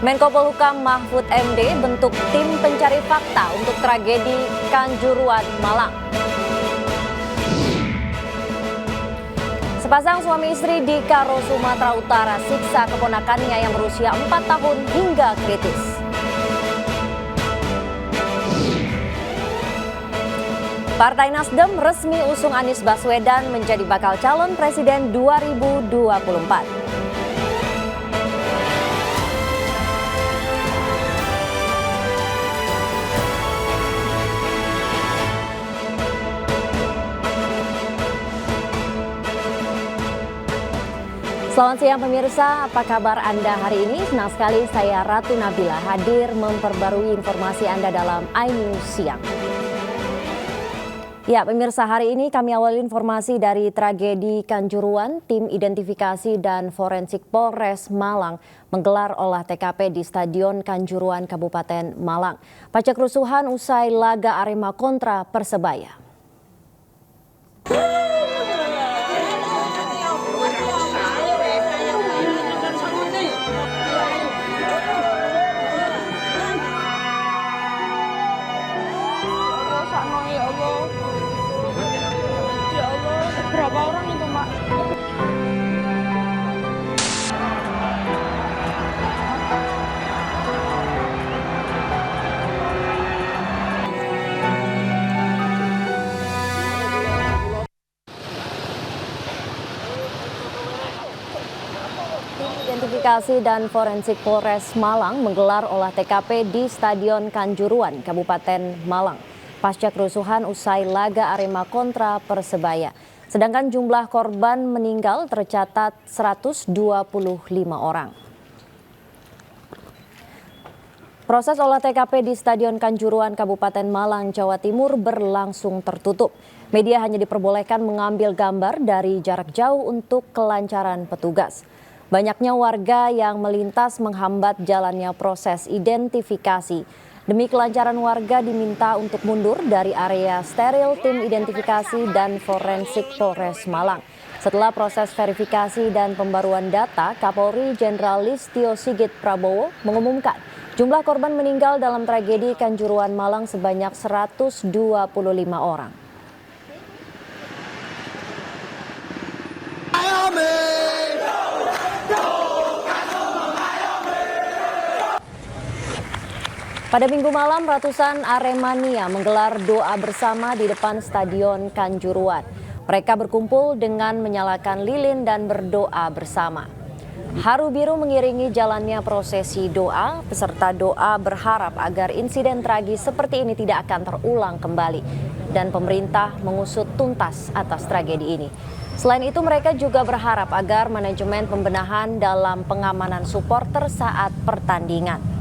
Menko Polhukam Mahfud MD bentuk tim pencari fakta untuk tragedi Kanjuruhan, Malang. Sepasang suami istri di Karo, Sumatera Utara siksa keponakannya yang berusia 4 tahun hingga kritis. Partai Nasdem resmi usung Anies Baswedan menjadi bakal calon presiden 2024. Selamat siang pemirsa, apa kabar Anda hari ini? Senang sekali saya Ratu Nabila hadir memperbarui informasi Anda dalam iNews Siang. Ya pemirsa, hari ini kami awali informasi dari tragedi Kanjuruhan. Tim identifikasi dan forensik Polres Malang menggelar olah TKP di Stadion Kanjuruhan Kabupaten Malang. Pasca kerusuhan usai laga Arema kontra Persebaya. Berapa orang itu, Mak? Identifikasi dan forensik Polres Malang menggelar olah TKP di Stadion Kanjuruhan, Kabupaten Malang. Pasca kerusuhan usai laga Arema kontra Persebaya. Sedangkan jumlah korban meninggal tercatat 125 orang. Proses olah TKP di Stadion Kanjuruhan Kabupaten Malang, Jawa Timur berlangsung tertutup. Media hanya diperbolehkan mengambil gambar dari jarak jauh untuk kelancaran petugas. Banyaknya warga yang melintas menghambat jalannya proses identifikasi. Demi kelancaran warga diminta untuk mundur dari area steril tim identifikasi dan forensik Polres Malang. Setelah proses verifikasi dan pembaruan data, Kapolri Jenderal Listio Sigit Prabowo mengumumkan jumlah korban meninggal dalam tragedi Kanjuruhan Malang sebanyak 125 orang. Pada Minggu malam, ratusan Aremania menggelar doa bersama di depan Stadion Kanjuruhan. Mereka berkumpul dengan menyalakan lilin dan berdoa bersama. Haru biru mengiringi jalannya prosesi doa. Peserta doa berharap agar insiden tragis seperti ini tidak akan terulang kembali dan pemerintah mengusut tuntas atas tragedi ini. Selain itu, mereka juga berharap agar manajemen pembenahan dalam pengamanan supporter saat pertandingan.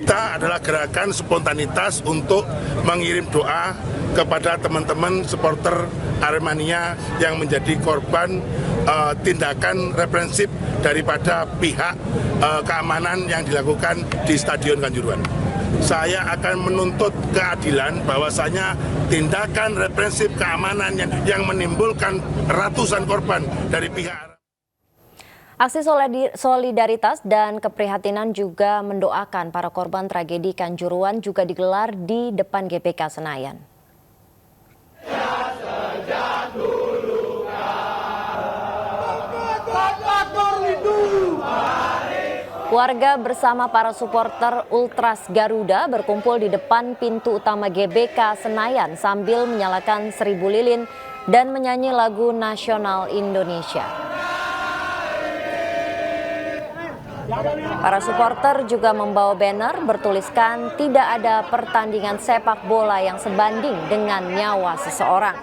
Kita adalah gerakan spontanitas untuk mengirim doa kepada teman-teman supporter Aremania yang menjadi korban tindakan represif daripada pihak keamanan yang dilakukan di Stadion Kanjuruhan. Saya akan menuntut keadilan bahwasanya tindakan represif keamanan yang menimbulkan ratusan korban dari pihak. Aksi solidaritas dan keprihatinan juga mendoakan para korban tragedi Kanjuruhan juga digelar di depan GBK Senayan. Warga bersama para supporter Ultras Garuda berkumpul di depan pintu utama GBK Senayan sambil menyalakan 1000 lilin dan menyanyi lagu nasional Indonesia. Para supporter juga membawa banner bertuliskan tidak ada pertandingan sepak bola yang sebanding dengan nyawa seseorang.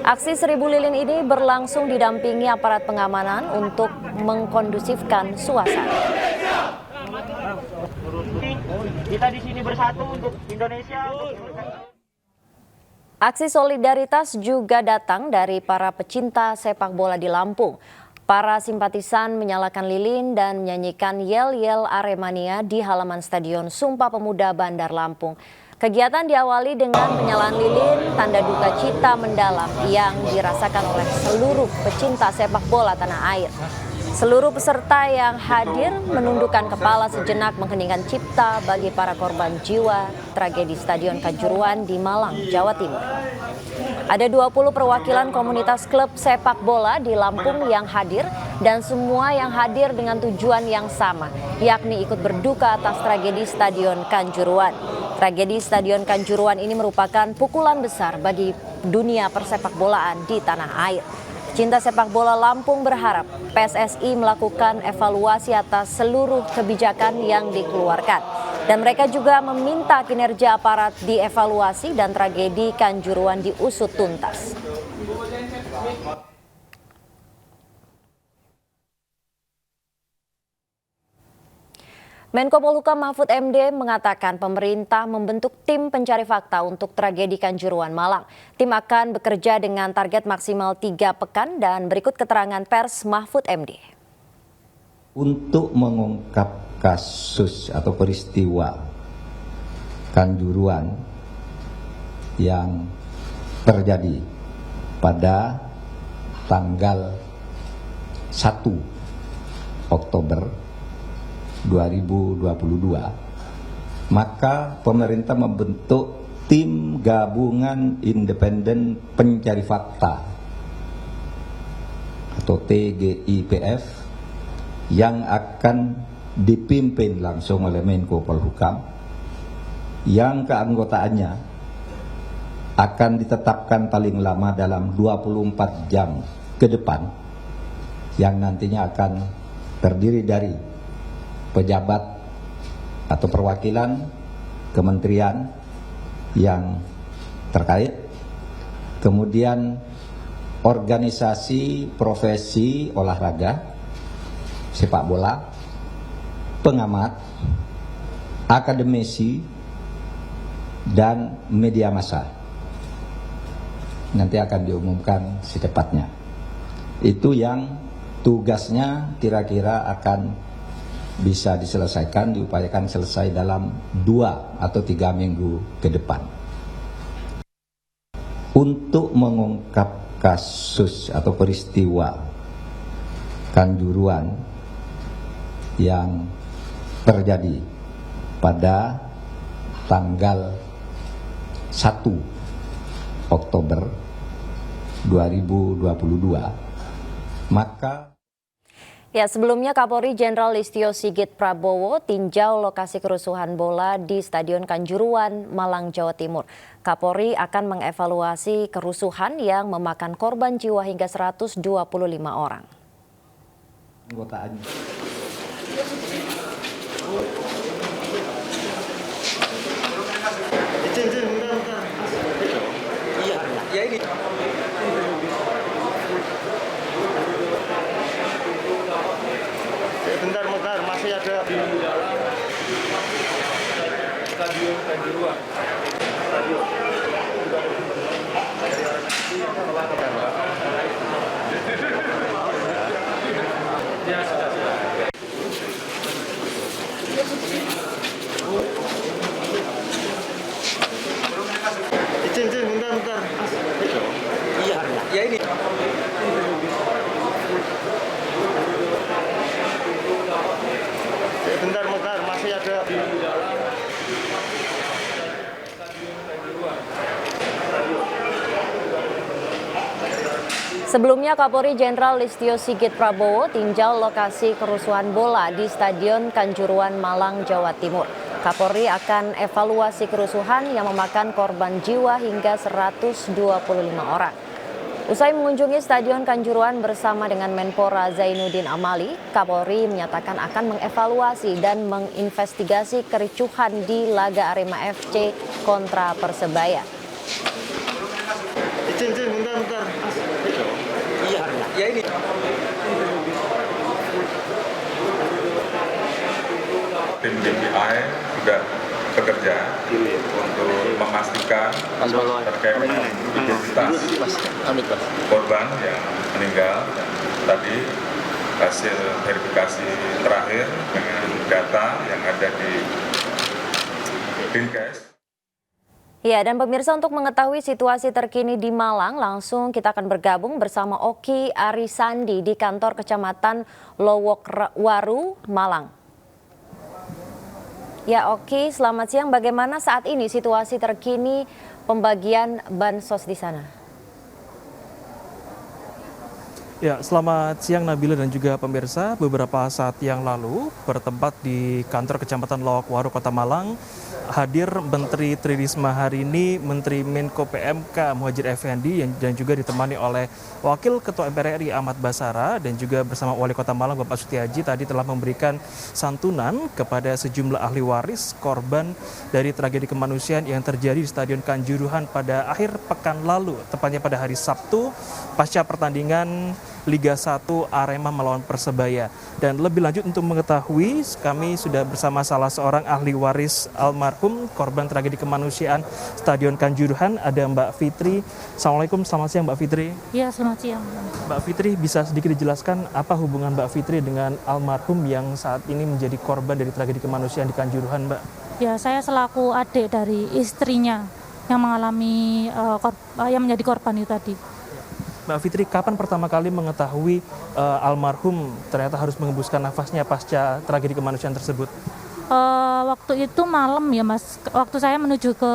Aksi 1000 lilin ini berlangsung didampingi aparat pengamanan untuk mengkondusifkan suasana. Kita di sini bersatu untuk Indonesia. Aksi solidaritas juga datang dari para pecinta sepak bola di Lampung. Para simpatisan menyalakan lilin dan menyanyikan yel-yel Aremania di halaman Stadion Sumpah Pemuda Bandar Lampung. Kegiatan diawali dengan penyalaan lilin tanda duka cita mendalam yang dirasakan oleh seluruh pecinta sepak bola tanah air. Seluruh peserta yang hadir menundukkan kepala sejenak mengheningkan cipta bagi para korban jiwa tragedi Stadion Kanjuruhan di Malang, Jawa Timur. Ada 20 perwakilan komunitas klub sepak bola di Lampung yang hadir dan semua yang hadir dengan tujuan yang sama, yakni ikut berduka atas tragedi Stadion Kanjuruhan. Tragedi Stadion Kanjuruhan ini merupakan pukulan besar bagi dunia persepak bolaan di tanah air. Cinta sepak bola Lampung berharap PSSI melakukan evaluasi atas seluruh kebijakan yang dikeluarkan. Dan mereka juga meminta kinerja aparat dievaluasi dan tragedi Kanjuruhan diusut tuntas. Menko Polhukam Mahfud MD mengatakan pemerintah membentuk tim pencari fakta untuk tragedi Kanjuruhan Malang. Tim akan bekerja dengan target maksimal 3 pekan dan berikut keterangan pers Mahfud MD. Untuk mengungkap kasus atau peristiwa Kanjuruhan yang terjadi pada tanggal 1 Oktober 2022, maka pemerintah membentuk tim gabungan independen pencari fakta atau TGIPF yang akan dipimpin langsung oleh Menko Polhukam, yang keanggotaannya akan ditetapkan paling lama dalam 24 jam ke depan, yang nantinya akan terdiri dari pejabat atau perwakilan kementerian yang terkait, kemudian organisasi profesi olahraga sepak bola, pengamat, akademisi, dan media massa. Nanti akan diumumkan secepatnya. Itu yang tugasnya kira-kira akan bisa diselesaikan, diupayakan selesai dalam 2 atau 3 minggu ke depan. Untuk mengungkap kasus atau peristiwa Kanjuruhan yang terjadi pada tanggal 1 Oktober 2022, maka Ya, sebelumnya Kapolri Jenderal Listio Sigit Prabowo tinjau lokasi kerusuhan bola di Stadion Kanjuruhan, Malang, Jawa Timur. Kapolri akan mengevaluasi kerusuhan yang memakan korban jiwa hingga 125 orang. Anggotaannya. Ya ini. Bentar, masih ada. Stadion Kanjuruhan. Ya, sudah. Izin, bentar. Iya, ya ini. Bentar, masih ada. Sebelumnya Kapolri Jenderal Listio Sigit Prabowo tinjau lokasi kerusuhan bola di Stadion Kanjuruhan, Malang, Jawa Timur. Kapolri akan evaluasi kerusuhan yang memakan korban jiwa hingga 125 orang. Usai mengunjungi Stadion Kanjuruhan bersama dengan Menpora Zainuddin Amali, Kapolri menyatakan akan mengevaluasi dan menginvestigasi kericuhan di laga Arema FC kontra Persebaya. Izin, bentar. Iya, ya ini. Tim DPI sudah bekerja untuk memastikan terkait dengan identitas korban yang meninggal. Tadi hasil verifikasi terakhir dengan data yang ada di Dinkes. Ya, dan pemirsa, untuk mengetahui situasi terkini di Malang, langsung kita akan bergabung bersama Oki Arisandi di kantor Kecamatan Lowokwaru, Malang. Ya, Oki, selamat siang. Bagaimana saat ini situasi terkini pembagian bansos di sana? Ya, selamat siang Nabila dan juga pemirsa. Beberapa saat yang lalu bertempat di kantor Kecamatan Lowokwaru, Kota Malang, hadir Menteri Tri Risma hari ini, Menteri Menko PMK Muhadjir Effendi dan juga ditemani oleh Wakil Ketua MPR RI Ahmad Basara dan juga bersama Wali Kota Malang Bapak Sutiaji tadi telah memberikan santunan kepada sejumlah ahli waris korban dari tragedi kemanusiaan yang terjadi di Stadion Kanjuruhan pada akhir pekan lalu, tepatnya pada hari Sabtu pasca pertandingan Liga 1 Arema melawan Persebaya. Dan lebih lanjut untuk mengetahui, kami sudah bersama salah seorang ahli waris almarhum korban tragedi kemanusiaan Stadion Kanjuruhan, ada Mbak Fitri. Assalamualaikum, selamat siang Mbak Fitri. Ya, selamat siang. Mbak Fitri, bisa sedikit dijelaskan apa hubungan Mbak Fitri dengan almarhum yang saat ini menjadi korban dari tragedi kemanusiaan di Kanjuruhan, Mbak? Ya, saya selaku adik dari istrinya yang mengalami yang menjadi korban itu tadi. Mbak Fitri, kapan pertama kali mengetahui almarhum ternyata harus mengembuskan nafasnya pasca tragedi kemanusiaan tersebut? Waktu itu malam ya Mas, waktu saya menuju ke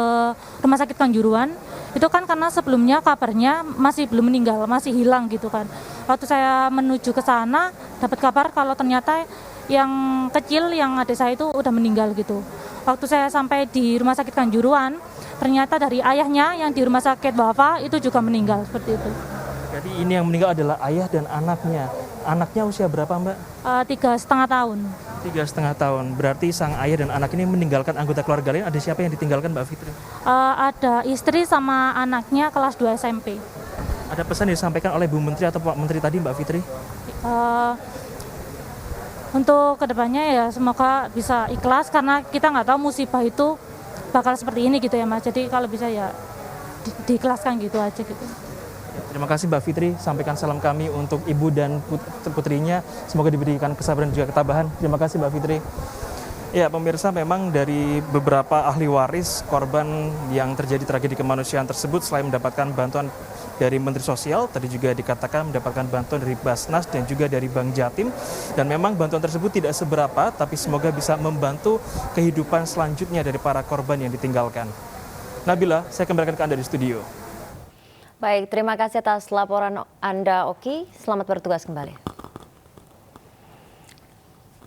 Rumah Sakit Kanjuruhan, itu kan karena sebelumnya kabarnya masih belum meninggal, masih hilang gitu kan. Waktu saya menuju ke sana, dapat kabar kalau ternyata yang kecil, yang adik saya itu udah meninggal gitu. Waktu saya sampai di Rumah Sakit Kanjuruhan, ternyata dari ayahnya yang di Rumah Sakit Wafa itu juga meninggal, seperti itu. Jadi ini yang meninggal adalah ayah dan anaknya. Anaknya usia berapa, Mbak? 3,5 tahun. 3,5 tahun. Berarti sang ayah dan anak ini meninggalkan anggota keluarga lain. Ada siapa yang ditinggalkan, Mbak Fitri? Ada istri sama anaknya kelas 2 SMP. Ada pesan yang disampaikan oleh Bu Menteri atau Pak Menteri tadi, Mbak Fitri? Untuk kedepannya ya semoga bisa ikhlas, karena kita nggak tahu musibah itu bakal seperti ini gitu ya Mas. Jadi kalau bisa ya diikhlaskan gitu aja gitu. Terima kasih Mbak Fitri, sampaikan salam kami untuk ibu dan putrinya. Semoga diberikan kesabaran dan juga ketabahan. Terima kasih Mbak Fitri. Ya, pemirsa, memang dari beberapa ahli waris korban yang terjadi tragedi kemanusiaan tersebut, selain mendapatkan bantuan dari Menteri Sosial, tadi juga dikatakan mendapatkan bantuan dari Basnas dan juga dari Bank Jatim. Dan memang bantuan tersebut tidak seberapa, tapi semoga bisa membantu kehidupan selanjutnya dari para korban yang ditinggalkan. Nabila, saya kembalikan ke Anda di studio. Baik, terima kasih atas laporan Anda, Oki. Selamat bertugas kembali.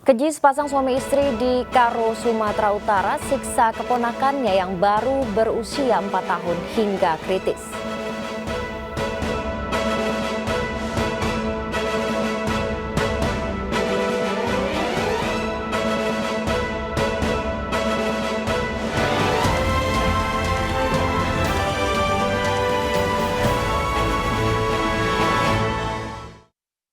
Keji sepasang suami istri di Karo, Sumatera Utara siksa keponakannya yang baru berusia 4 tahun hingga kritis.